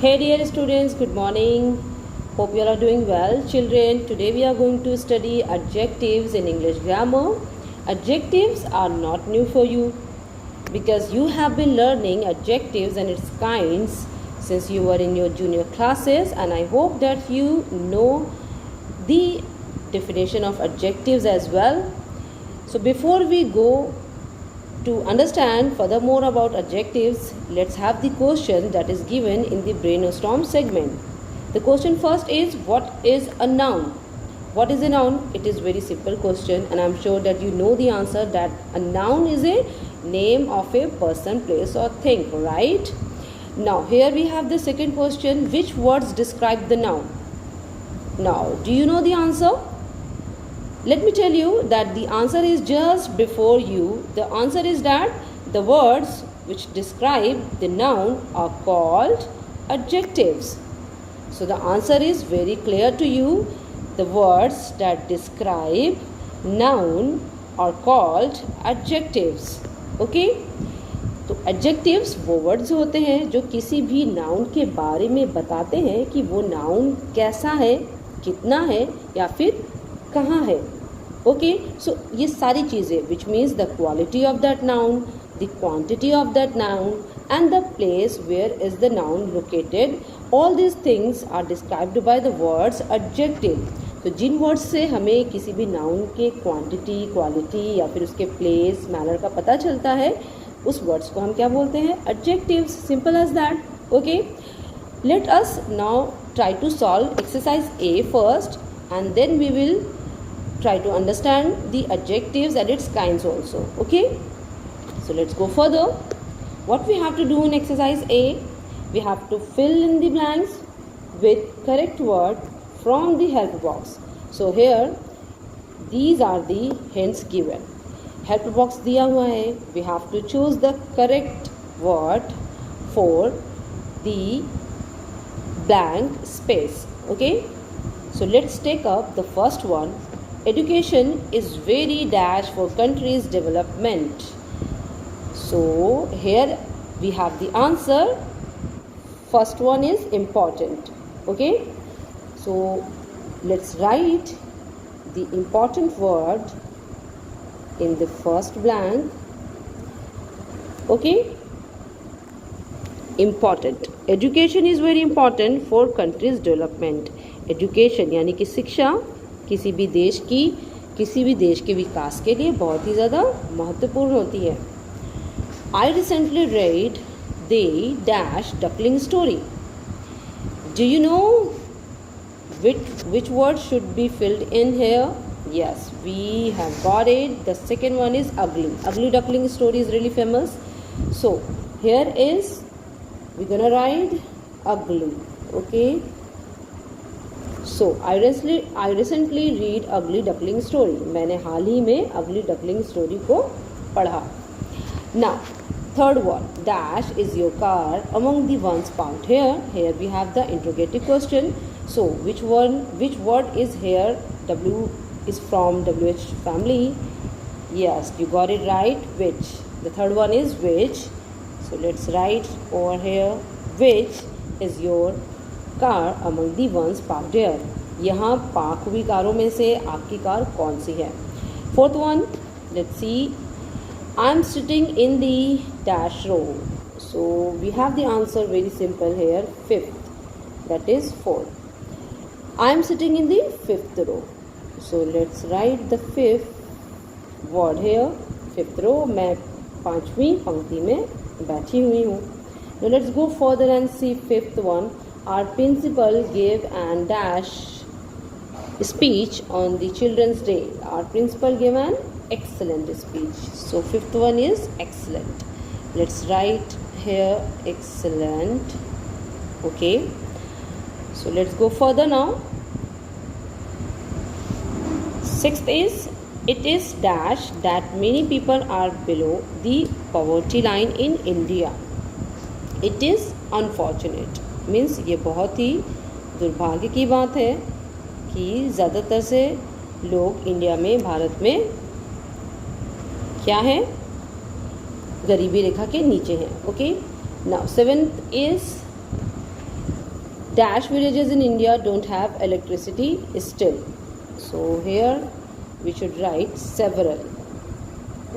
Hey dear students, good morning. Hope you all are doing well. Children, today we are going to study adjectives in English grammar. Adjectives are not new for you because you have been learning adjectives and its kinds since you were in your junior classes, and I hope that you know the definition of adjectives as well. So before we go to understand furthermore about adjectives, let's have the question that is given in the brainstorm segment. The question first is, what is a noun? What is a noun? It is very simple question, and I'm sure that you know the answer, that a noun is a name of a person, place or thing, right? Now here we have the second question, which words describe the noun? Now, do you know the answer? Let me tell you that the answer is just before you. The answer is that the words which describe the noun are called adjectives. So the answer is very clear to you. The words that describe noun are called adjectives. Okay? तो adjectives वो words होते हैं जो किसी भी noun के बारे में बताते हैं कि वो noun कैसा है, कितना है या फिर कहाँ है. ओके, सो ये सारी चीज़ें which means the quality of that noun, the quantity of that noun and the place where is the noun located, all this things are described by the words adjective. तो जिन वर्ड्स से हमें किसी भी noun के quantity, quality या फिर उसके प्लेस, मैनर का पता चलता है, उस वर्ड्स को हम क्या बोलते हैं? Adjectives. Simple as that. Okay, let us now try to solve exercise A first and then we will try to understand the adjectives and its kinds also. Okay, so let's go further. What we have to do in exercise A, we have to fill in the blanks with correct word from the help box. So here these are the hints given. Help box दिया हुआ है, we have to choose the correct word for the blank space. Okay, so let's take up the first one. Education is very dash for country's development. So here we have the answer. First one is important. Okay, so let's write the important word in the first blank. Okay, important. Education is very important for country's development. Education यानी कि शिक्षा किसी भी देश के विकास के लिए बहुत ही ज़्यादा महत्वपूर्ण होती है. I recently read the dash duckling story. Do you know which word should be filled in here? Yes, we have got it. The second one is ugly. Ugly duckling story is really famous. So here is, we're gonna write ugly. Okay, so I recently read ugly duckling story. मैंने हाल ही में ugly duckling story को पढ़ा. Now third one, dash is your car among the ones found here we have the interrogative question. So which word is here? W is from WH family. Yes, you got it right. Which, the third one is which. So let's write over here, which is your car among the ones parked here. यहाँ park हुई कारों में से आपकी car कौन सी है? Fourth one, let's see. I am sitting in the dash row. So we have the answer very simple here, fifth, that is fourth. I am sitting in the fifth row. So let's write the fifth word here, fifth row. मैं पांचवी पंक्ति में बैठी हुई हूँ. Now let's go further and see fifth one. Our principal gave an dash speech on the Children's Day. Our principal gave an excellent speech. So fifth one is excellent. Let's write here excellent. Okay. So let's go further now. Sixth is, it is dash that many people are below the poverty line in India. It is unfortunate. Means ये बहुत ही दुर्भाग्य की बात है कि ज़्यादातर से लोग इंडिया में, भारत में क्या है? गरीबी रेखा के नीचे हैं. Okay, now seventh is dash villages in India don't have electricity still. So here we should write several.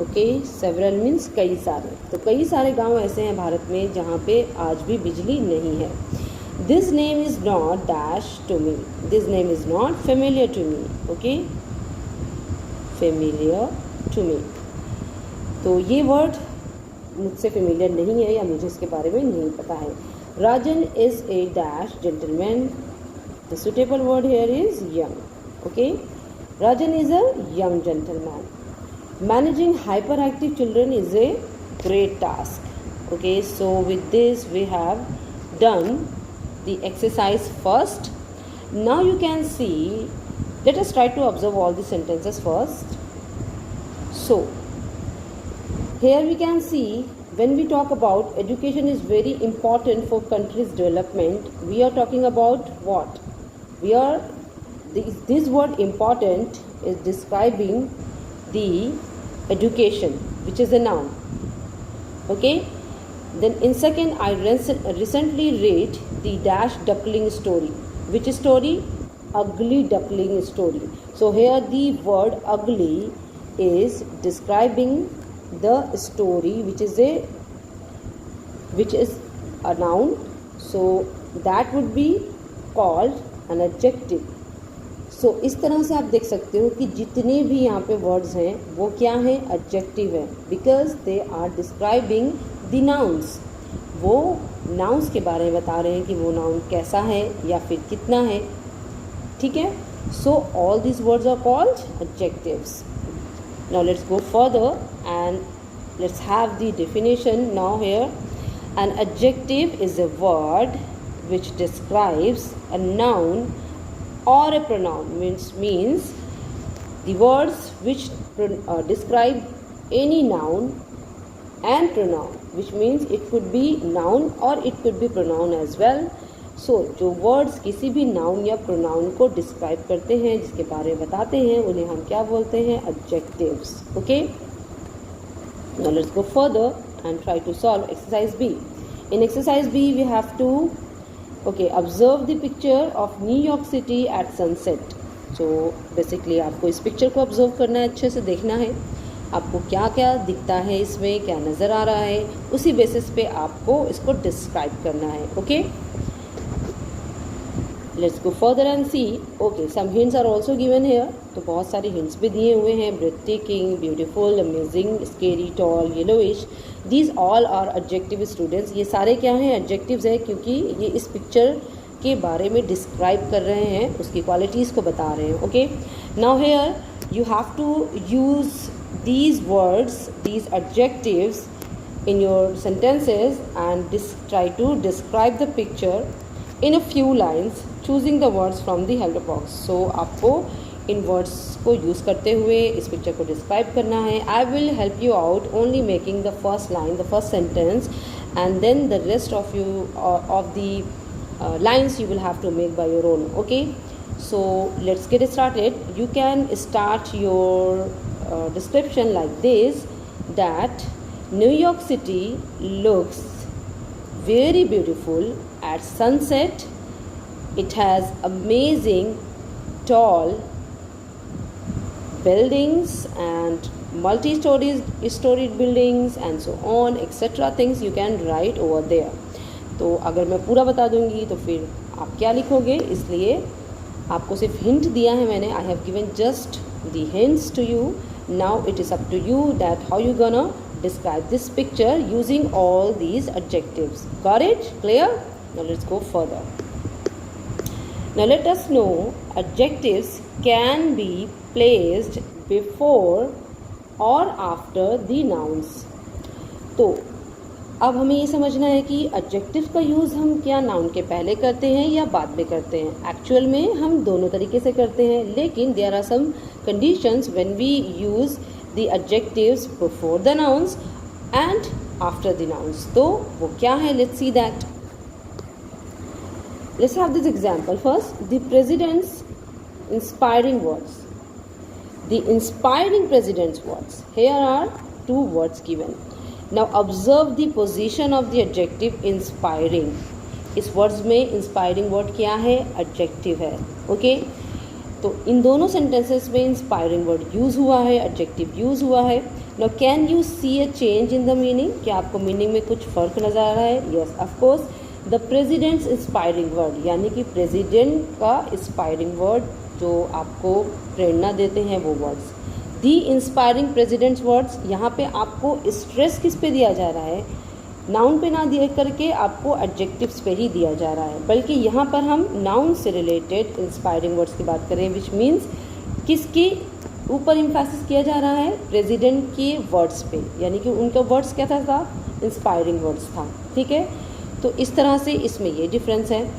Okay, several means कई सारे. तो कई सारे गांव ऐसे हैं भारत में जहाँ पे आज भी बिजली नहीं है. This name is not dash to me, this name is not familiar to me. Okay, familiar to me. तो ये वर्ड मुझसे फेमिलियर नहीं है या मुझे इसके बारे में नहीं पता है. Rajan is a dash gentleman. The suitable word here is young. Okay, Rajan is a young gentleman. Managing hyperactive children is a great task. Okay, so with this we have done the exercise first. Now you can see, let us try to observe all the sentences first. So here we can see, when we talk about education is very important for country's development, we are talking about what? This word important is describing the education, which is a noun. Okay, then in second, I recently read the dash duckling story. Which story? Ugly duckling story. So here the word ugly is describing the story, which is a noun. So that would be called an adjective. सो इस तरह से आप देख सकते हो कि जितने भी यहाँ पे वर्ड्स हैं वो क्या हैं, एडजेक्टिव है, because they are describing the nouns. वो नाउन्स के बारे में बता रहे हैं कि वो नाउन कैसा है या फिर कितना है. ठीक है, so all this words are called adjectives. Now let's go further and let's have the definition now here. An adjective is a word which describes a noun or a pronoun. Means the words which describe any noun and pronoun, which means it could be noun or it could be pronoun as well. So जो words किसी भी noun या pronoun को describe करते हैं, जिसके बारे में बताते हैं, उन्हें हम क्या बोलते हैं, adjectives. Okay, now let's go further and try to solve exercise B. In exercise B we have to observe the picture of New York City at sunset. So basically आपको इस पिक्चर को ऑब्जर्व करना है, अच्छे से देखना है आपको क्या क्या दिखता है, इसमें क्या नज़र आ रहा है, उसी बेसिस पे आपको इसको डिस्क्राइब करना है. Okay, let's go further and see. Okay, some hints are also given here. तो बहुत सारे हिंट्स भी दिए हुए हैं. Breathtaking, beautiful, amazing, scary, tall, yellowish, these all are adjective students. ये सारे क्या हैं, एडजेक्टिव्स हैं, क्योंकि ये इस पिक्चर के बारे में डिस्क्राइब कर रहे हैं, उसकी क्वालिटीज़ को बता रहे हैं. Okay, now here you have to use these words, these adjectives in your sentences and try to describe the picture in a few lines, choosing the words from the help box. So आपको इन words को use करते हुए इस picture को describe करना है. I will help you out only making the first line, the first sentence, and then the rest of the lines you will have to make by your own. Okay, so let's get started. You can start your description like this, that New York City looks very beautiful at sunset. It has amazing tall buildings and multi-storied buildings and so on, etc. things you can write over there. तो अगर मैं पूरा बता दूंगी तो फिर आप क्या लिखोगे, इसलिए आपको सिर्फ हिंट दिया है मैंने. I have given just the hints to you. Now it is up to you that how you gonna describe this picture using all these adjectives. Got it? Clear? Now let's go further. Now let us know adjectives can be placed before or after the nouns. तो अब हमें ये समझना है कि adjective का use हम क्या नाउन के पहले करते हैं या बाद में करते हैं. एक्चुअल में हम दोनों तरीके से करते हैं, लेकिन there are some conditions when we use the adjectives before the nouns and after the nouns. तो वो क्या है, let's see that. Let's have this example first. The president's inspiring words. The inspiring president's words. Here are two words given. Now observe the position of the adjective inspiring. इस words में inspiring word क्या है? Adjective है। Okay, तो इन दोनों sentences में inspiring word use हुआ है, एडजेक्टिव यूज़ हुआ है। Now can you see a change in the meaning? क्या आपको मीनिंग में कुछ फ़र्क नज़र आ रहा है? Yes of course. The president's inspiring word, यानी कि प्रेजिडेंट का इंस्पायरिंग वर्ड जो आपको प्रेरणा देते हैं वो वर्ड्स। दी इंस्पायरिंग प्रेजिडेंट्स वर्ड्स, यहाँ पे आपको स्ट्रेस किस पे दिया जा रहा है? नाउन पे ना दिया करके आपको एडजेक्टिव्स पे ही दिया जा रहा है, बल्कि यहाँ पर हम नाउन से रिलेटेड इंस्पायरिंग वर्ड्स की बात करें, विच मीन्स किसके ऊपर इम्फेसिस किया जा रहा है? प्रेसिडेंट के वर्ड्स पे, यानी कि उनका वर्ड्स क्या था? इंस्पायरिंग वर्ड्स था। ठीक है, तो इस तरह से इसमें ये डिफरेंस है।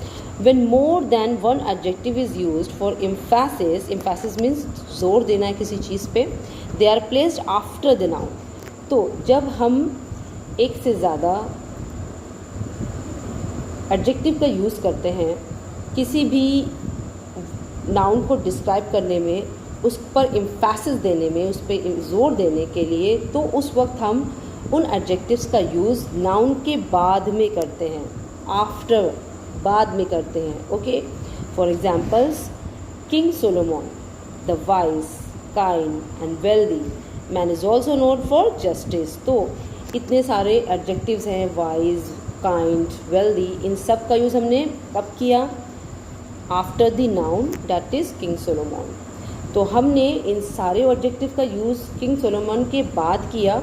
When more than one adjective is used for emphasis, emphasis means जोर देना है किसी चीज़ पे, they are placed after the noun। तो जब हम एक से ज़्यादा एडजेक्टिव का यूज़ करते हैं किसी भी नाउन को डिस्क्राइब करने में, उस पर एम्फेसिस देने में, उस पर जोर देने के लिए, तो उस वक्त हम उन एडजेक्टिव्स का यूज़ नाउन के बाद में करते हैं, आफ्टर, बाद में करते हैं। Okay, for examples, king Solomon the wise, kind and wealthy man is also known for justice. तो इतने सारे एडजेक्टिव्स हैं, वाइज, काइंड, वेल्दी, इन सब का यूज़ हमने कब किया? After the noun that is king Solomon. तो हमने इन सारे एडजेक्टिव का यूज़ किंग सोलोमन के बाद किया,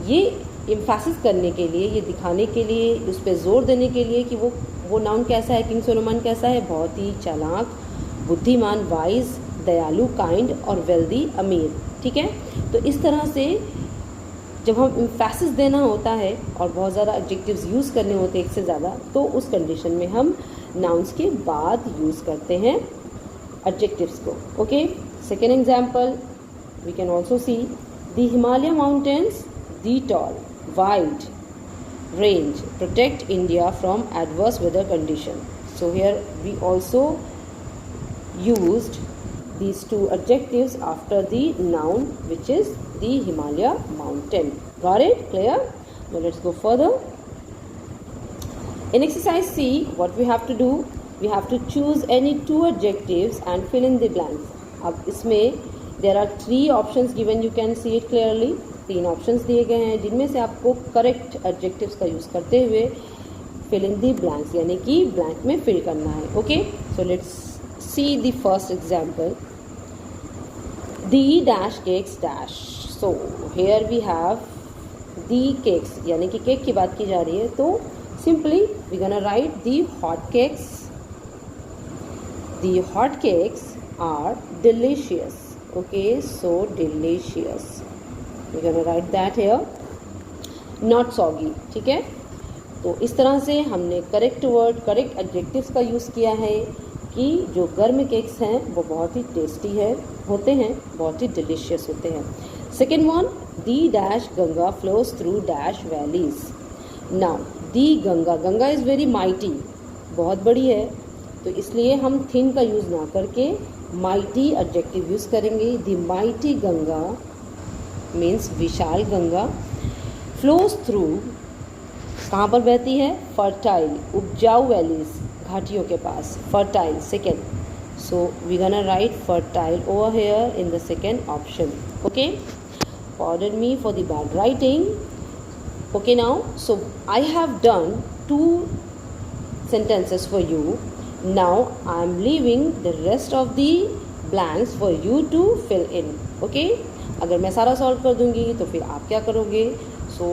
ये एम्फेसिस करने के लिए, ये दिखाने के लिए, उस पर जोर देने के लिए कि वो नाउन कैसा है, किंग सोलोमन कैसा है? बहुत ही चालाक, बुद्धिमान, वाइज, दयालु, काइंड और वेल्दी, अमीर। ठीक है, तो इस तरह से जब हम एम्फेसिस देना होता है और बहुत ज़्यादा एडजेक्टिव्स यूज़ करने होते हैं एक से ज़्यादा, तो उस कंडीशन में हम नाउन्स के बाद यूज़ करते हैं एडजेक्टिव्स को। Okay, second example we can also see the Himalaya mountains, the tall, wide range protect India from adverse weather condition. So here we also used these two adjectives after the noun, which is the Himalaya mountain. Got it? Clear? Now let's go further. In exercise C, what we have to do, we have to choose any two adjectives and fill in the blanks. अब इसमें there are three options given, you can see it clearly. 3 options दिए गए हैं जिनमें से आपको correct adjectives का use करते हुए फिल इन दी ब्लैंक्स, यानी कि ब्लैंक में फिल करना है। Okay, so let's see the first example, the dash cakes dash. So here we have the cakes, यानी कि केक की बात की जा रही है, तो simply we gonna write the hot cakes. The hot cakes are delicious. Okay, so delicious, we're gonna write that here, not soggy। ठीक है, तो इस तरह से हमने करेक्ट वर्ड, करेक्ट एडजेक्टिव्स का यूज़ किया है कि जो गर्म केक्स हैं वो बहुत ही टेस्टी होते हैं, बहुत ही डिलीशियस होते हैं। Second one, the dash Ganga flows through dash valleys. Now the Ganga, Ganga is very mighty, बहुत बड़ी है, तो इसलिए हम थिन का यूज़ ना करके माइटी एडजेक्टिव यूज़ करेंगे। दी माइटी गंगा मीन्स विशाल गंगा, फ्लोज थ्रू, कहाँ पर बहती है? फर्टाइल, उपजाऊ वैलीज, घाटियों के पास, fertile second. So we gonna write fertile over here in the second option. Okay, pardon me for the bad writing. Okay, now so I have done 2 sentences for you. Now I am leaving the rest of the blanks for you to fill in. Okay, अगर मैं सारा solve कर दूंगी तो फिर आप क्या करोगे? सो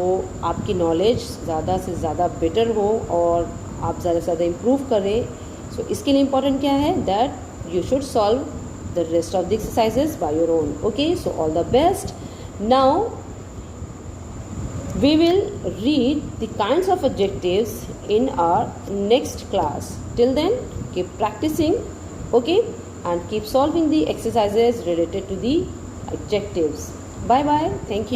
आपकी नॉलेज ज़्यादा से ज़्यादा बेटर हो और आप ज़्यादा से ज़्यादा इम्प्रूव करें। सो इसके लिए इम्पॉर्टेंट क्या है? That you should solve the rest of the exercises by your own. Okay, so all the best. Now we will read the kinds of adjectives in our next class. Till then, keep practicing, okay, and keep solving the exercises related to the adjectives. Bye bye. Thank you.